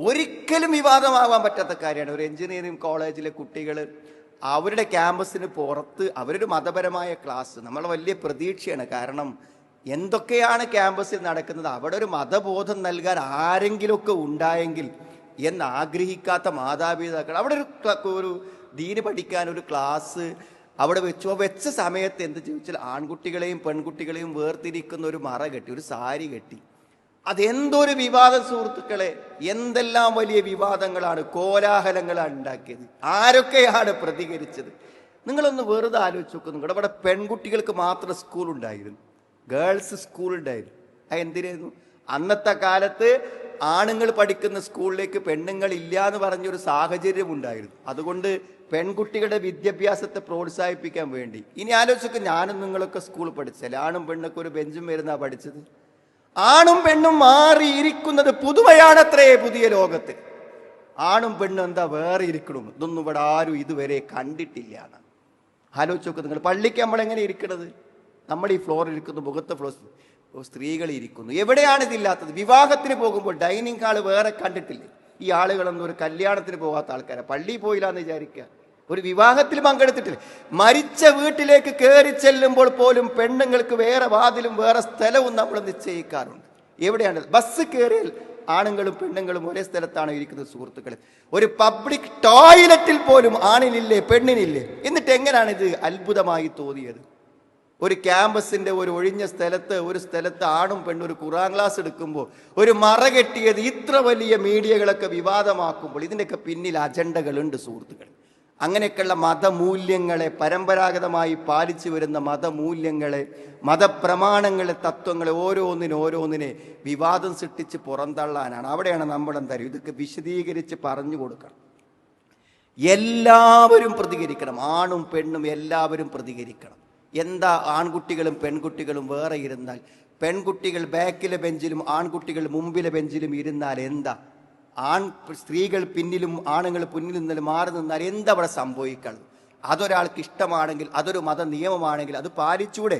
ഒരിക്കലും വിവാദമാവാൻ പറ്റാത്ത കാര്യമാണ്. ഒരു എഞ്ചിനീയറിംഗ് കോളേജിലെ കുട്ടികൾ അവരുടെ ക്യാമ്പസിന് പുറത്ത് അവരൊരു മതപരമായ ക്ലാസ് നമ്മൾ വലിയ പ്രതീക്ഷയാണ്. കാരണം എന്തൊക്കെയാണ് ക്യാമ്പസിൽ നടക്കുന്നത്, അവിടെ ഒരു മതബോധം നൽകാൻ ആരെങ്കിലുമൊക്കെ ഉണ്ടായെങ്കിൽ എന്നാഗ്രഹിക്കാത്ത മാതാപിതാക്കൾ അവിടെ ഒരു ദീന് പഠിക്കാൻ ഒരു ക്ലാസ് അവിടെ വെച്ച സമയത്ത് എന്ത് ചോദിച്ചാൽ ആൺകുട്ടികളെയും പെൺകുട്ടികളെയും വേർതിരിക്കുന്ന ഒരു മറ കെട്ടി, ഒരു സാരി കെട്ടി. അതെന്തൊരു വിവാദം സുഹൃത്തുക്കളെ! എന്തെല്ലാം വലിയ വിവാദങ്ങളാണ്, കോലാഹലങ്ങളാണ് ഉണ്ടാക്കിയത്. ആരൊക്കെയാണ് പ്രതികരിച്ചത്? നിങ്ങളൊന്ന് വെറുതെ ആലോചിച്ച് നോക്കുന്നു. നിങ്ങളുടെ അവിടെ പെൺകുട്ടികൾക്ക് മാത്രം സ്കൂൾ ഉണ്ടായിരുന്നു, ഗേൾസ് സ്കൂൾ ഉണ്ടായിരുന്നു. അത് എന്തിനായിരുന്നു? അന്നത്തെ കാലത്ത് ആണുങ്ങൾ പഠിക്കുന്ന സ്കൂളിലേക്ക് പെണ്ണുങ്ങൾ ഇല്ല എന്ന് പറഞ്ഞൊരു സാഹചര്യം ഉണ്ടായിരുന്നു. അതുകൊണ്ട് പെൺകുട്ടികളുടെ വിദ്യാഭ്യാസത്തെ പ്രോത്സാഹിപ്പിക്കാൻ വേണ്ടി. ഇനി ആലോചിച്ചൊക്കെ, ഞാനും നിങ്ങളൊക്കെ സ്കൂൾ പഠിച്ചാൽ ആണും പെണ്ണൊക്കെ ഒരു ബെഞ്ചും വരുന്നാ പഠിച്ചത്. ആണും പെണ്ണും മാറിയിരിക്കുന്നത് പുതുമയാണത്രേ പുതിയ ലോകത്ത്. ആണും പെണ്ണും എന്താ വേറെ ഇരിക്കണം, ഇതൊന്നും ഇവിടെ ആരും ഇതുവരെ കണ്ടിട്ടില്ല. ആലോചിച്ച് നോക്ക് നിങ്ങൾ. പള്ളിക്ക് നമ്മളെങ്ങനെ ഇരിക്കണത്? നമ്മൾ ഈ ഫ്ലോറിൽ ഇരിക്കുന്നു, മുഖത്തെ ഫ്ലോർ സ്ത്രീകൾ ഇരിക്കുന്നു. എവിടെയാണ് ഇതില്ലാത്തത്? വിവാഹത്തിന് പോകുമ്പോൾ ഡൈനിങ് ഹാള് വേറെ കണ്ടിട്ടില്ലേ? ഈ ആളുകളൊന്നും ഒരു കല്യാണത്തിന് പോകാത്ത ആൾക്കാരാണ്. പള്ളിയിൽ പോയില്ല എന്ന് വിചാരിക്കുക, ഒരു വിവാഹത്തിൽ പങ്കെടുത്തിട്ടില്ല. മരിച്ച വീട്ടിലേക്ക് കയറി ചെല്ലുമ്പോൾ പോലും പെണ്ണുങ്ങൾക്ക് വേറെ വാതിലും വേറെ സ്ഥലവും നമ്മൾ നിശ്ചയിക്കാറുണ്ട്. എവിടെയാണ്? ബസ് കയറിയാൽ ആണുങ്ങളും പെണ്ണുങ്ങളും ഒരേ സ്ഥലത്താണ് ഇരിക്കുന്നത് സുഹൃത്തുക്കളെ. ഒരു പബ്ലിക് ടോയ്ലറ്റിൽ പോലും ആണിനില്ലേ പെണ്ണിനില്ലേ? എന്നിട്ട് എങ്ങനെയാണ് ഇത് അത്ഭുതമായി തോന്നിയത്? ഒരു ക്യാമ്പസിന്റെ ഒരു ഒഴിഞ്ഞ ഒരു സ്ഥലത്ത് ആണും പെണ്ണും ഒരു ഖുർആൻ ക്ലാസ് എടുക്കുമ്പോൾ ഒരു മറ കെട്ടിയത് ഇത്ര വലിയ മീഡിയകളൊക്കെ വിവാദമാക്കുമ്പോൾ ഇതിൻ്റെയൊക്കെ പിന്നിൽ അജണ്ടകളുണ്ട് സുഹൃത്തുക്കൾ. അങ്ങനെയൊക്കെയുള്ള മതമൂല്യങ്ങളെ, പരമ്പരാഗതമായി പാലിച്ചു വരുന്ന മതമൂല്യങ്ങളെ, മതപ്രമാണങ്ങളെ, തത്വങ്ങളെ ഓരോന്നിനെ വിവാദം സൃഷ്ടിച്ച് പുറന്തള്ളാനാണ്. അവിടെയാണ് നമ്മളെന്തായാലും ഇതൊക്കെ വിശദീകരിച്ച് പറഞ്ഞു കൊടുക്കണം. എല്ലാവരും പ്രതികരിക്കണം, ആണും പെണ്ണും എല്ലാവരും പ്രതികരിക്കണം. എന്താ ആൺകുട്ടികളും പെൺകുട്ടികളും വേറെ ഇരുന്നാൽ, പെൺകുട്ടികൾ ബാക്കിലെ ബെഞ്ചിലും ആൺകുട്ടികൾ മുമ്പിലെ ബെഞ്ചിലും ഇരുന്നാൽ എന്താ? സ്ത്രീകൾ പിന്നിലും ആണുങ്ങൾ പിന്നിൽ നിന്നും മാറി നിന്നാൽ എന്താ അവിടെ സംഭവിക്കണം? അതൊരാൾക്ക് ഇഷ്ടമാണെങ്കിൽ, അതൊരു മത നിയമമാണെങ്കിൽ അത് പാലിച്ചൂടെ?